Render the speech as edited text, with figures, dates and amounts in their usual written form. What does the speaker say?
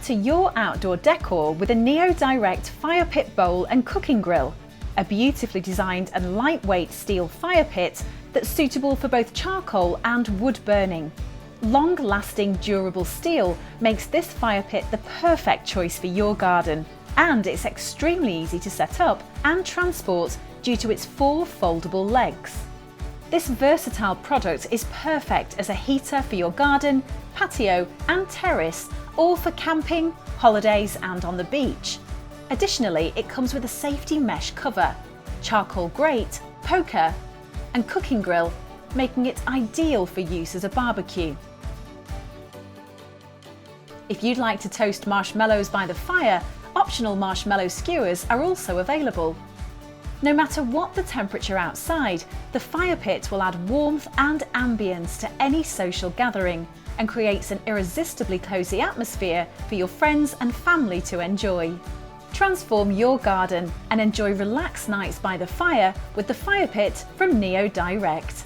Add to your outdoor decor with a Neo Direct fire pit bowl and cooking grill, a beautifully designed and lightweight steel fire pit that's suitable for both charcoal and wood burning. Long-lasting, durable steel makes this fire pit the perfect choice for your garden, and it's extremely easy to set up and transport due to its 4 foldable legs. This versatile product is perfect as a heater for your garden, patio and terrace, or for camping, holidays and on the beach. Additionally, it comes with a safety mesh cover, charcoal grate, poker and cooking grill, making it ideal for use as a barbecue. If you'd like to toast marshmallows by the fire, optional marshmallow skewers are also available. No matter what the temperature outside, the fire pit will add warmth and ambience to any social gathering and creates an irresistibly cosy atmosphere for your friends and family to enjoy. Transform your garden and enjoy relaxed nights by the fire with the fire pit from Neo Direct.